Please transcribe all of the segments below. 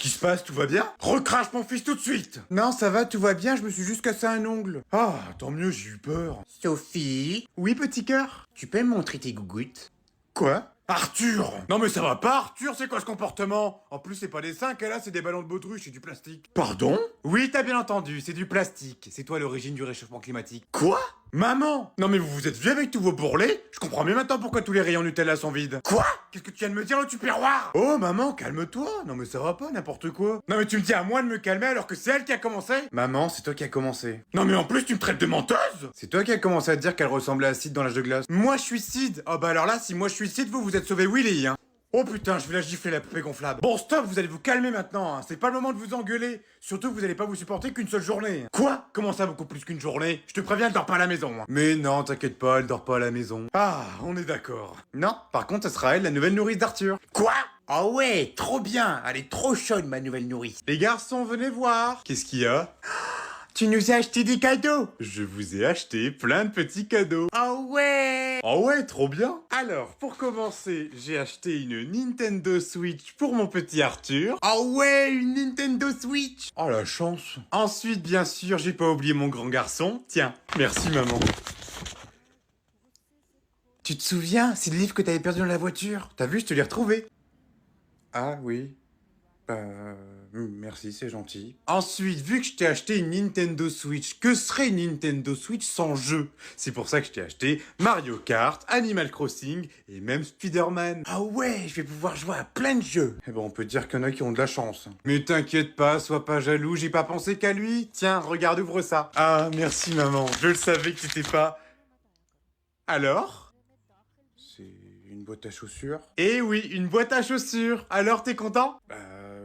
qui se passe? Tout va bien? Recrache mon fils tout de suite! Non, ça va, tout va bien, je me suis juste cassé un ongle. Ah, tant mieux, j'ai eu peur. Sophie, Oui, petit cœur? tu peux me montrer tes gougouttes? Quoi? Arthur! Non mais ça va pas, Arthur, c'est quoi ce comportement? En plus, c'est pas des seins qu'elle a, c'est des ballons de baudruche et du plastique. Pardon? Oui, t'as bien entendu, c'est du plastique. C'est toi l'origine du réchauffement climatique. Quoi? Maman! Non mais vous vous êtes vieux avec tous vos bourrelets? Je comprends mieux maintenant pourquoi tous les rayons Nutella sont vides. Quoi? Qu'est-ce que tu viens de me dire, le tupperware? Oh maman, calme-toi! Non mais ça va pas, n'importe quoi. Non mais tu me dis à moi de me calmer alors que c'est elle qui a commencé? Maman, c'est toi qui a commencé. Non mais en plus tu me traites de menteuse? C'est toi qui a commencé à dire qu'elle ressemblait à Sid dans l'âge de glace. Moi je suis Sid! Oh bah alors là, si moi je suis Sid, vous êtes sauvé Willy, hein. Oh putain, je vais la gifler la poupée gonflable. Bon stop, vous allez vous calmer maintenant, hein. C'est pas le moment de vous engueuler. Surtout que vous allez pas vous supporter qu'une seule journée. Quoi? Comment ça beaucoup plus qu'une journée? Je te préviens, elle dort pas à la maison. Hein. Mais non, t'inquiète pas, elle dort pas à la maison. Ah, on est d'accord. Non, par contre, ça sera elle la nouvelle nourrice d'Arthur. Quoi? Ah ouais, trop bien, elle est trop chaude ma nouvelle nourrice. Les garçons, venez voir. Qu'est-ce qu'il y a? Tu nous as acheté des cadeaux? Je vous ai acheté plein de petits cadeaux. Ah ouais! Oh ouais, trop bien. Alors, pour commencer, j'ai acheté une Nintendo Switch pour mon petit Arthur. Ah ouais, une Nintendo Switch! Oh la chance. Ensuite, bien sûr, j'ai pas oublié mon grand garçon. Tiens, merci maman. Tu te souviens, c'est le livre que t'avais perdu dans la voiture? T'as vu, je te l'ai retrouvé. Ah oui. Merci, c'est gentil. Ensuite, vu que je t'ai acheté une Nintendo Switch, que serait une Nintendo Switch sans jeu? C'est pour ça que je t'ai acheté Mario Kart, Animal Crossing et même Spider-Man. Ah ouais, je vais pouvoir jouer à plein de jeux. Eh ben, on peut dire qu'il y en a qui ont de la chance. Mais t'inquiète pas, sois pas jaloux, j'ai pas pensé qu'à lui. Tiens, regarde, ouvre ça. Ah, merci maman, je le savais que t'étais pas... Alors? C'est une boîte à chaussures? Eh oui, une boîte à chaussures. Alors, t'es content?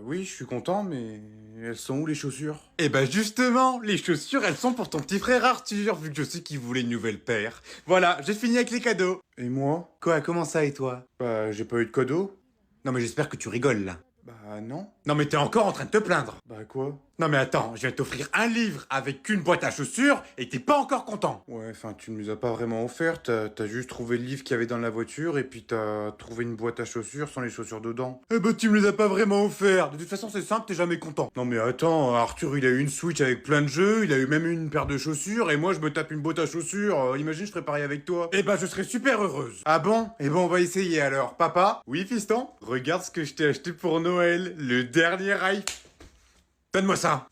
Oui, je suis content, mais elles sont où les chaussures? Eh ben justement, les chaussures, elles sont pour ton petit frère Arthur, vu que je sais qu'il voulait une nouvelle paire. Voilà, j'ai fini avec les cadeaux. Et moi? Quoi, comment ça et toi? Bah, j'ai pas eu de cadeau. Non mais j'espère que tu rigoles là. Bah non. Non mais t'es encore en train de te plaindre. Bah quoi? Non mais attends, je viens de t'offrir un livre avec qu'une boîte à chaussures et t'es pas encore content. Ouais, enfin tu me les as pas vraiment offert, t'as juste trouvé le livre qu'il y avait dans la voiture et puis t'as trouvé une boîte à chaussures sans les chaussures dedans. Eh ben tu me les as pas vraiment offert. De toute façon c'est simple, t'es jamais content. Non mais attends, Arthur il a eu une Switch avec plein de jeux, il a eu même une paire de chaussures et moi je me tape une boîte à chaussures. Imagine je ferais pareil avec toi. Eh ben je serais super heureuse. Ah bon? Eh ben on va essayer alors. Papa? Oui fiston? Regarde ce que je t'ai acheté pour Noël, le dernier iPhone. Donne-moi ça.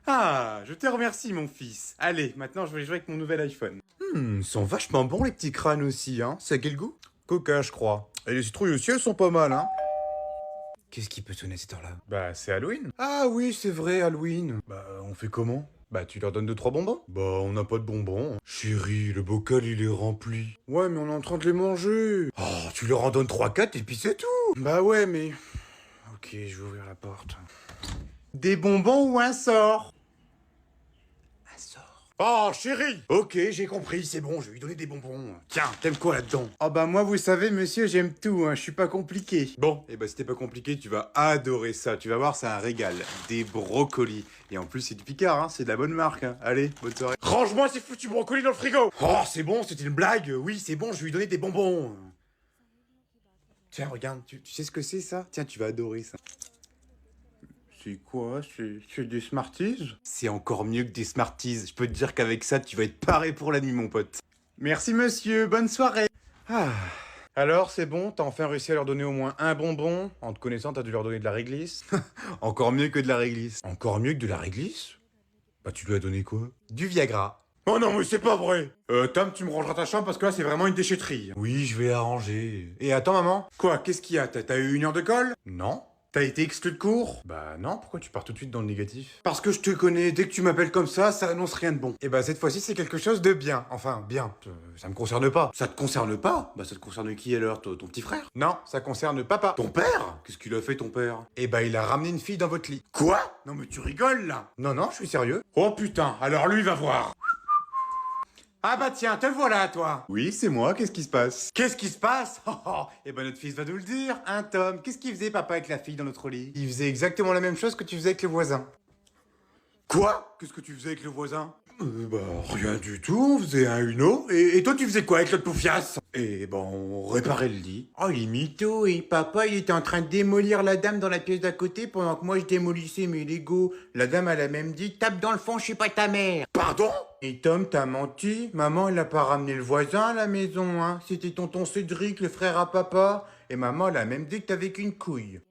Ah, je te remercie, mon fils. Allez, maintenant, je vais jouer avec mon nouvel iPhone. Ils sont vachement bons, les petits crânes aussi, hein. C'est à quel goût? Coca, je crois. Et les citrouilles aussi, elles sont pas mal, hein. Qu'est-ce qui peut sonner à cette heure-là? Bah, c'est Halloween. Ah oui, c'est vrai, Halloween. Bah, on fait comment? Bah, tu leur donnes 2-3 bonbons? Bah, on n'a pas de bonbons. Chérie, le bocal, il est rempli. Ouais, mais on est en train de les manger. Oh, tu leur en donnes 3-4 et puis c'est tout. Bah ouais, mais... Ok, je vais ouvrir la porte. Des bonbons ou un sort? Un sort. Oh, chérie! Ok, j'ai compris, c'est bon, je vais lui donner des bonbons. Tiens, t'aimes quoi là-dedans? Oh bah moi, vous savez, monsieur, j'aime tout, hein, je suis pas compliqué. Bon, et bah si t'es pas compliqué, tu vas adorer ça. Tu vas voir, c'est un régal. Des brocolis. Et en plus, c'est du Picard, hein, c'est de la bonne marque. Hein. Allez, bonne soirée. Range-moi ces foutus brocolis dans le frigo! Oh, c'est bon, c'était une blague. Oui, c'est bon, je vais lui donner des bonbons. Tiens, regarde, tu sais ce que c'est ça? Tiens, tu vas adorer ça. C'est quoi? C'est des Smarties? C'est encore mieux que des Smarties. Je peux te dire qu'avec ça, tu vas être paré pour la nuit, mon pote. Merci, monsieur. Bonne soirée. Ah. Alors, c'est bon? T'as enfin réussi à leur donner au moins un bonbon? En te connaissant, t'as dû leur donner de la réglisse? Encore mieux que de la réglisse. Encore mieux que de la réglisse? Bah, tu lui as donné quoi? Du Viagra. Oh non, mais c'est pas vrai! Tom, tu me rangeras ta chambre parce que là, c'est vraiment une déchetterie. Oui, je vais arranger. Et attends, maman. Quoi? Qu'est-ce qu'il y a? T'as eu 1 heure de colle? Non. T'as été exclu de cours? Bah non, pourquoi tu pars tout de suite dans le négatif? Parce que je te connais, dès que tu m'appelles comme ça annonce rien de bon. Et bah cette fois-ci c'est quelque chose de bien. Enfin, bien. Ça me concerne pas. Ça te concerne pas? Bah ça te concerne qui alors? Ton petit frère? Non, ça concerne papa. Ton père? Qu'est-ce qu'il a fait ton père? Eh bah il a ramené une fille dans votre lit. Quoi? Non mais tu rigoles là? Non, non, je suis sérieux. Oh putain, alors lui va voir. Ah bah tiens, te voilà toi. Oui, c'est moi, qu'est-ce qui se passe? Qu'est-ce qui se passe? Oh, oh. Eh ben notre fils va nous le dire, hein Tom. Qu'est-ce qu'il faisait papa avec la fille dans notre lit? Il faisait exactement la même chose que tu faisais avec le voisin. Quoi? Qu'est-ce que tu faisais avec le voisin? Bah, rien du tout, on faisait un Uno. Et toi, tu faisais quoi avec l'autre poufiasse? Et bon, on réparait le lit. Oh, les mythos, et papa, il était en train de démolir la dame dans la pièce d'à côté pendant que moi je démolissais mes Legos. La dame, elle a même dit, tape dans le fond, je suis pas ta mère. Pardon? Et Tom, t'as menti? Maman, elle a pas ramené le voisin à la maison, hein. C'était tonton Cédric, le frère à papa. Et maman, elle a même dit que t'avais qu'une couille.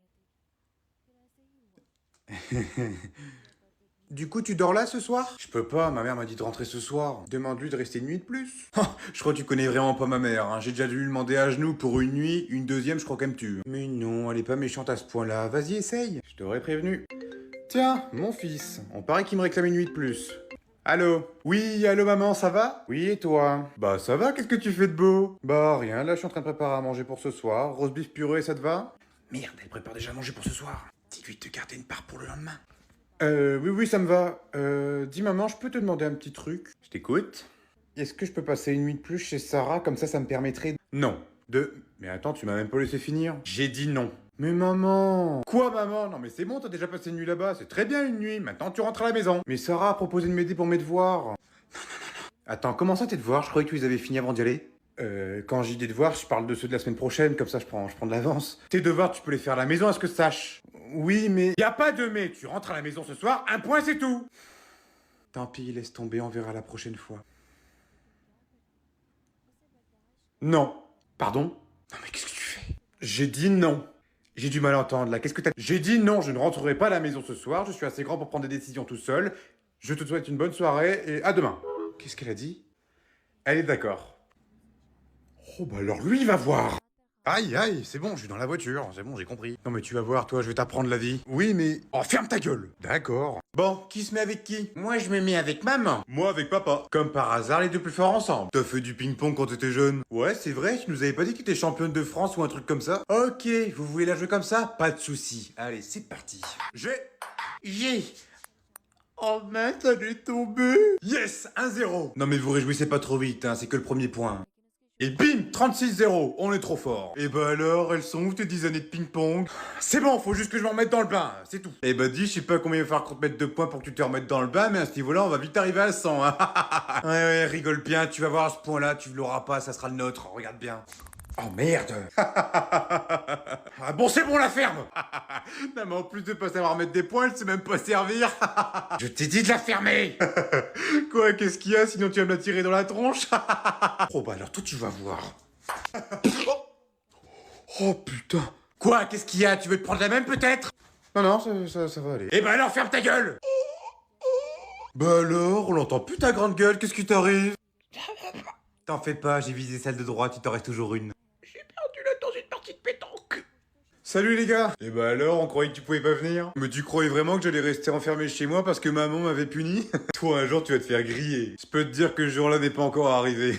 Du coup, tu dors là ce soir? Je peux pas, ma mère m'a dit de rentrer ce soir. Demande-lui de rester une nuit de plus. Je crois que tu connais vraiment pas ma mère, hein. J'ai déjà dû lui demander à genoux pour une nuit, une deuxième, je crois qu'elle me tue. Mais non, elle est pas méchante à ce point-là. Vas-y, essaye. Je t'aurais prévenu. Tiens, mon fils, on paraît qu'il me réclame une nuit de plus. Allô? Oui, allô maman, ça va? Oui, et toi? Bah ça va, qu'est-ce que tu fais de beau? Bah rien, là je suis en train de préparer à manger pour ce soir. Roast beef purée, ça te va? Merde, elle prépare déjà à manger pour ce soir. Dis-lui de garder une part pour le lendemain. Oui, ça me va. Dis maman, je peux te demander un petit truc? Je t'écoute. Est-ce que je peux passer une nuit de plus chez Sarah, comme ça me permettrait... Non. Mais attends, tu m'as même pas laissé finir. J'ai dit non. Mais maman... Quoi maman? Non mais c'est bon, t'as déjà passé une nuit là-bas, c'est très bien une nuit, maintenant tu rentres à la maison. Mais Sarah a proposé de m'aider pour mes devoirs. Attends, comment ça tes devoirs? Je croyais que tu les avais finis avant d'y aller. Quand j'ai des devoirs, je parle de ceux de la semaine prochaine, comme ça je prends de l'avance. Tes devoirs, tu peux les faire à la maison, à ce que je sache. Oui, mais... Y a pas de mais, tu rentres à la maison ce soir, un point c'est tout. Tant pis, laisse tomber, on verra la prochaine fois. Non. Pardon? Non mais qu'est-ce que tu fais? J'ai dit non. J'ai du mal à entendre là, qu'est-ce que t'as... J'ai dit non, je ne rentrerai pas à la maison ce soir, je suis assez grand pour prendre des décisions tout seul. Je te souhaite une bonne soirée et à demain. Qu'est-ce qu'elle a dit? Elle est d'accord. Oh bah alors lui il va voir. Aïe aïe, c'est bon, je suis dans la voiture, c'est bon, j'ai compris. Non mais tu vas voir, toi, je vais t'apprendre la vie. Oui mais... Oh, ferme ta gueule. D'accord. Bon, qui se met avec qui? Moi, je me mets avec maman. Moi avec papa. Comme par hasard, les deux plus forts ensemble. T'as fait du ping-pong quand t'étais jeune? Ouais, c'est vrai, tu nous avais pas dit que t'étais championne de France ou un truc comme ça? Ok, vous voulez la jouer comme ça? Pas de soucis. Allez, c'est parti. J'ai... Oh mince, elle est tombée. Yes, 1-0. Non mais vous réjouissez pas trop vite, hein, c'est que le premier point. Et bim, 36-0, on est trop fort. Et bah alors, elles sont où tes 10 années de ping-pong? C'est bon, faut juste que je me remette dans le bain, c'est tout. Eh bah dis, je sais pas combien il va falloir qu'on te mette de points pour que tu te remettes dans le bain, mais à ce niveau-là, on va vite arriver à 100. Hein. Ouais, rigole bien, tu vas voir à ce point-là, tu l'auras pas, ça sera le nôtre, regarde bien. Oh merde. Ah bon, c'est bon, la ferme. Non mais en plus de pas savoir mettre des points, elle sait même pas servir. Je t'ai dit de la fermer. Quoi, qu'est-ce qu'il y a, sinon tu vas me la tirer dans la tronche? Oh bah alors toi tu vas voir. Oh putain. Quoi, qu'est-ce qu'il y a? Tu veux te prendre la même peut-être? Non, ça va aller. Eh bah alors ferme ta gueule. Bah alors, on l'entend plus ta grande gueule, qu'est-ce qui t'arrive? T'en fais pas, j'ai visé celle de droite, il t'en reste toujours une. J'ai perdu là dans une partie de pétanque. Salut les gars. Et bah alors, on croyait que tu pouvais pas venir? Mais tu croyais vraiment que j'allais rester enfermé chez moi parce que maman m'avait puni? Toi, un jour, tu vas te faire griller. Je peux te dire que ce jour-là n'est pas encore arrivé.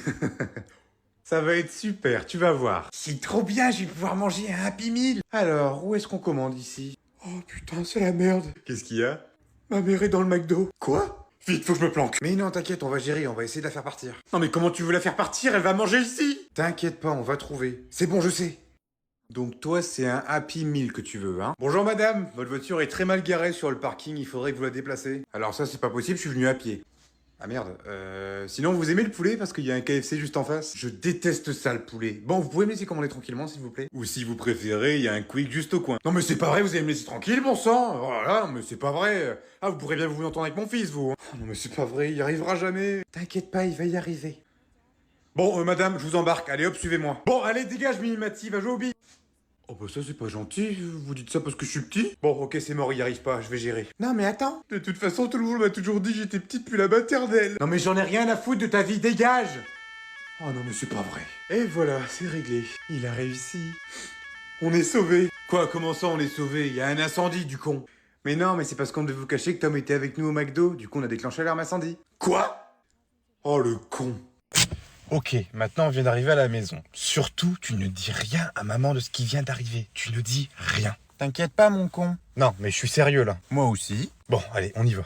Ça va être super, tu vas voir. C'est trop bien, je vais pouvoir manger un Happy Meal. Alors, où est-ce qu'on commande ici? Oh putain, c'est la merde. Qu'est-ce qu'il y a? Ma mère est dans le McDo. Quoi? Vite, faut que je me planque. Mais non, t'inquiète, on va gérer, on va essayer de la faire partir. Non mais comment tu veux la faire partir? Elle va manger ici. T'inquiète pas, on va trouver. C'est bon, je sais. Donc toi, c'est un Happy Meal que tu veux, hein? Bonjour madame, votre voiture est très mal garée sur le parking, il faudrait que vous la déplacez. Alors ça, c'est pas possible, je suis venu à pied. Ah merde, sinon vous aimez le poulet parce qu'il y a un KFC juste en face? Je déteste ça le poulet. Bon, vous pouvez me laisser commander tranquillement s'il vous plaît? Ou si vous préférez, il y a un Quick juste au coin. Non mais c'est pas vrai, vous allez me laisser tranquille, bon sang! Oh là là, non mais c'est pas vrai! Ah, vous pourrez bien vous entendre avec mon fils, vous! Hein. Oh, non mais c'est pas vrai, il y arrivera jamais! T'inquiète pas, il va y arriver. Bon, madame, je vous embarque, allez hop, suivez-moi. Bon, allez, dégage, Mimimati, va jouer au billes. Oh bah ça c'est pas gentil, vous dites ça parce que je suis petit? Bon ok c'est mort, il y arrive pas, je vais gérer. Non mais attends. De toute façon tout le monde m'a toujours dit que j'étais petit depuis la maternelle. Non mais j'en ai rien à foutre de ta vie, dégage. Oh non mais c'est pas vrai. Et voilà, c'est réglé. Il a réussi. On est sauvés. Quoi, comment ça on est sauvés? Il y a un incendie du con. Mais non, mais c'est parce qu'on devait vous cacher que Tom était avec nous au McDo, du coup on a déclenché l'alarme incendie. Quoi? Oh le con. Ok, maintenant on vient d'arriver à la maison. Surtout, tu ne dis rien à maman de ce qui vient d'arriver. Tu ne dis rien. T'inquiète pas mon con. Non, mais je suis sérieux là. Moi aussi. Bon, allez, on y va.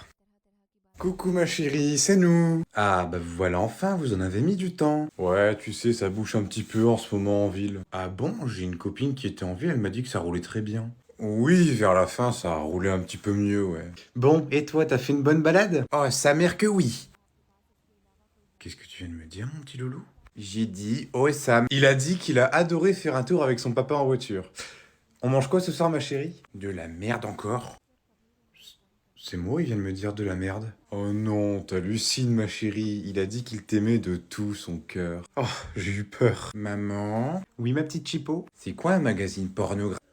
Coucou ma chérie, c'est nous. Ah bah voilà enfin, vous en avez mis du temps. Ouais, tu sais, ça bouge un petit peu en ce moment en ville. Ah bon, j'ai une copine qui était en ville, elle m'a dit que ça roulait très bien. Oui, vers la fin, ça a roulé un petit peu mieux, ouais. Bon, et toi, t'as fait une bonne balade? Oh sa mère que oui. Qu'est-ce que tu viens de me dire, mon petit loulou? J'ai dit, oh Sam, il a dit qu'il a adoré faire un tour avec son papa en voiture. On mange quoi ce soir, ma chérie? De la merde encore. C'est moi, il vient de me dire de la merde. Oh non, t'hallucines, ma chérie. Il a dit qu'il t'aimait de tout son cœur. Oh, j'ai eu peur. Maman, Oui, ma petite Chipo? c'est quoi un magazine pornographique?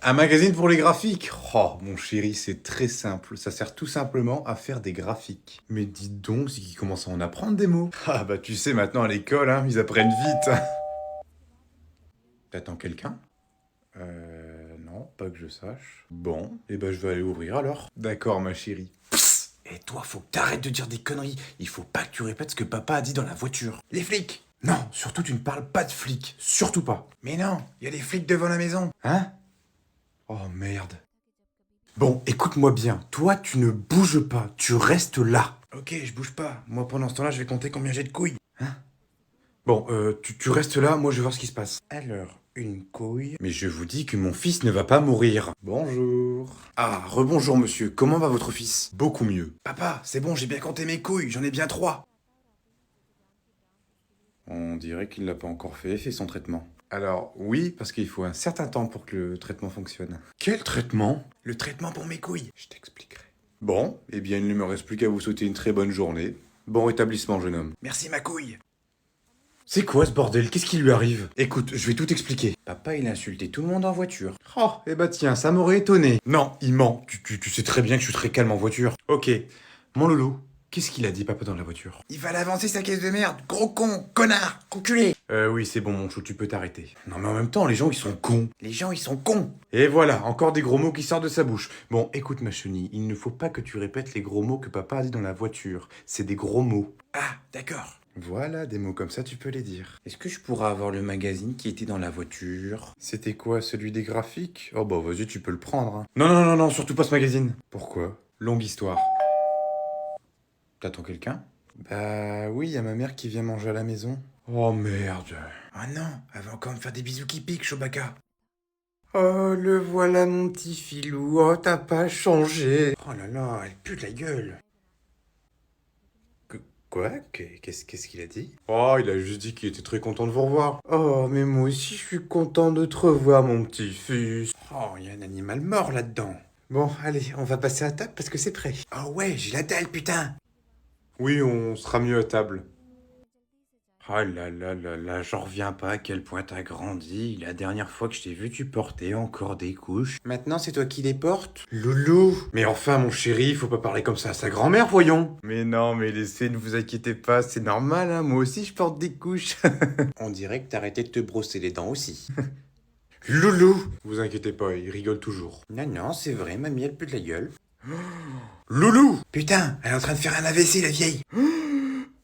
Un magazine pour les graphiques? Oh, mon chéri, c'est très simple. Ça sert tout simplement à faire des graphiques. Mais dites donc, c'est qu'ils commencent à en apprendre des mots. Ah bah tu sais, maintenant à l'école, hein, ils apprennent vite. T'attends quelqu'un? Non, pas que je sache. Bon, et ben je vais aller ouvrir alors. D'accord, ma chérie. Et toi, faut que t'arrêtes de dire des conneries. Il faut pas que tu répètes ce que papa a dit dans la voiture. Les flics! Non, surtout tu ne parles pas de flics. Surtout pas. Mais non, il y a des flics devant la maison. Hein? Oh merde. Bon, écoute-moi bien. Toi, tu ne bouges pas. Tu restes là. Ok, je bouge pas. Moi, pendant ce temps-là, je vais compter combien j'ai de couilles. Bon, tu restes là. Moi, je vais voir ce qui se passe. Alors, une couille. Mais je vous dis que mon fils ne va pas mourir. Bonjour. Ah, rebonjour, monsieur. Comment va votre fils? Beaucoup mieux. Papa, c'est bon, j'ai bien compté mes couilles. J'en ai bien 3. On dirait qu'il n'a pas encore fait effet son traitement. Alors, oui, parce qu'il faut un certain temps pour que le traitement fonctionne. Quel traitement? Le traitement pour mes couilles. Je t'expliquerai. Bon, eh bien, il ne me reste plus qu'à vous souhaiter une très bonne journée. Bon rétablissement, jeune homme. Merci, ma couille. C'est quoi ce bordel? Qu'est-ce qui lui arrive? Écoute, je vais tout expliquer. Papa, il a insulté tout le monde en voiture. Oh, eh bah tiens, ça m'aurait étonné. Non, il ment. Tu sais très bien que je suis très calme en voiture. Ok. Mon loulou, qu'est-ce qu'il a dit, papa, dans la voiture? Il va l'avancer sa caisse de merde. Gros con, connard, enculé. Oui, c'est bon, mon chou, tu peux t'arrêter. Non, mais en même temps, les gens, ils sont cons. Les gens, ils sont cons. Et voilà, encore des gros mots qui sortent de sa bouche. Bon, écoute, ma chenille, il ne faut pas que tu répètes les gros mots que papa a dit dans la voiture. C'est des gros mots. Ah, d'accord. Voilà, des mots comme ça, tu peux les dire. Est-ce que je pourrais avoir le magazine qui était dans la voiture? C'était quoi, celui des graphiques? Oh bah vas-y, tu peux le prendre. Hein. Non, non, non, non, surtout pas ce magazine. Pourquoi? Longue histoire. T'attends quelqu'un? Bah oui, y a ma mère qui vient manger à la maison. Oh merde. Ah non, elle va encore me faire des bisous qui piquent, Chewbacca. Oh, le voilà mon petit filou. Oh, t'as pas changé. Oh là là, elle pue de la gueule. Quoi? Qu'est-ce qu'il a dit? Oh, il a juste dit qu'il était très content de vous revoir. Oh, mais moi aussi je suis content de te revoir, mon petit fils. Oh, il y a un animal mort là-dedans. Bon, allez, on va passer à table parce que c'est prêt. Oh ouais, j'ai la dalle, putain. Oui, on sera mieux à table. Oh là là là là, j'en reviens pas à quel point t'as grandi. La dernière fois que je t'ai vu, tu portais encore des couches. Maintenant, c'est toi qui les portes? Loulou! Mais enfin, mon chéri, faut pas parler comme ça à sa grand-mère, voyons! Mais non, mais laissez, ne vous inquiétez pas, c'est normal, hein, moi aussi je porte des couches. On dirait que t'as arrêté de te brosser les dents aussi. Loulou! Vous inquiétez pas, il rigole toujours. Non, non, c'est vrai, mamie, elle pue de la gueule. Loulou! Putain, elle est en train de faire un AVC, la vieille.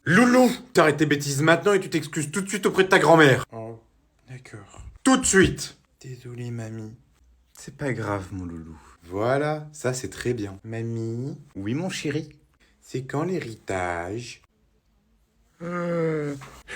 Loulou! T'arrêtes tes bêtises maintenant et tu t'excuses tout de suite auprès de ta grand-mère. Oh, d'accord. Tout de suite! Désolé, mamie. C'est pas grave, mon loulou. Voilà, ça c'est très bien. Mamie, Oui, mon chéri. c'est quand l'héritage? Loulou!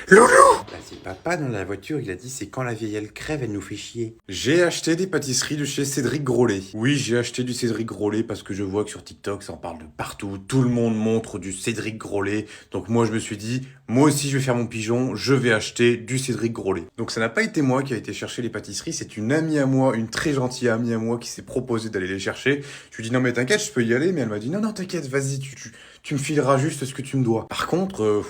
Bah, c'est papa dans la voiture, il a dit c'est quand la vieille elle crève, elle nous fait chier. J'ai acheté des pâtisseries de chez Cédric Grolet. Oui, j'ai acheté du Cédric Grolet parce que je vois que sur TikTok, ça en parle de partout. Tout le monde montre du Cédric Grolet. Donc moi, je me suis dit, moi aussi, je vais faire mon pigeon. Je vais acheter du Cédric Grolet. Donc ça n'a pas été moi qui a été chercher les pâtisseries. C'est une amie à moi, une très gentille amie à moi qui s'est proposée d'aller les chercher. Je lui ai dit, non mais t'inquiète, je peux y aller. Mais elle m'a dit, non, non, t'inquiète, vas-y, tu me fileras juste ce que tu me dois. Par contre,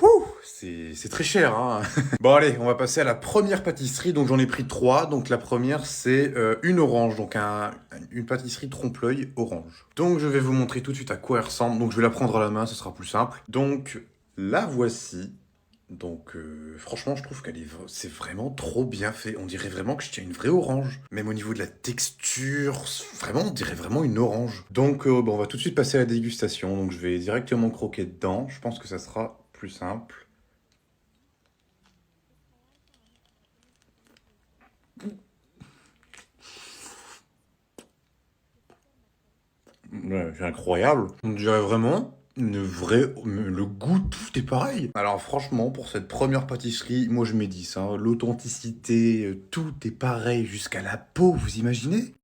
c'est très cher, hein. Bon allez, on va passer à la première pâtisserie. Donc j'en ai pris 3. Donc la première c'est une orange, donc une pâtisserie trompe-l'œil orange. Donc je vais vous montrer tout de suite à quoi elle ressemble. Donc je vais la prendre à la main, ce sera plus simple. Donc la voici. Donc franchement je trouve c'est vraiment trop bien fait. On dirait vraiment que je tiens une vraie orange. Même au niveau de la texture, vraiment on dirait vraiment une orange. Donc bon, on va tout de suite passer à la dégustation. Donc je vais directement croquer dedans. Je pense que ça sera plus simple. Ouais, c'est incroyable. On dirait vraiment le goût, tout est pareil. Alors franchement, pour cette première pâtisserie, moi je mets 10. Hein. L'authenticité, tout est pareil jusqu'à la peau, vous imaginez?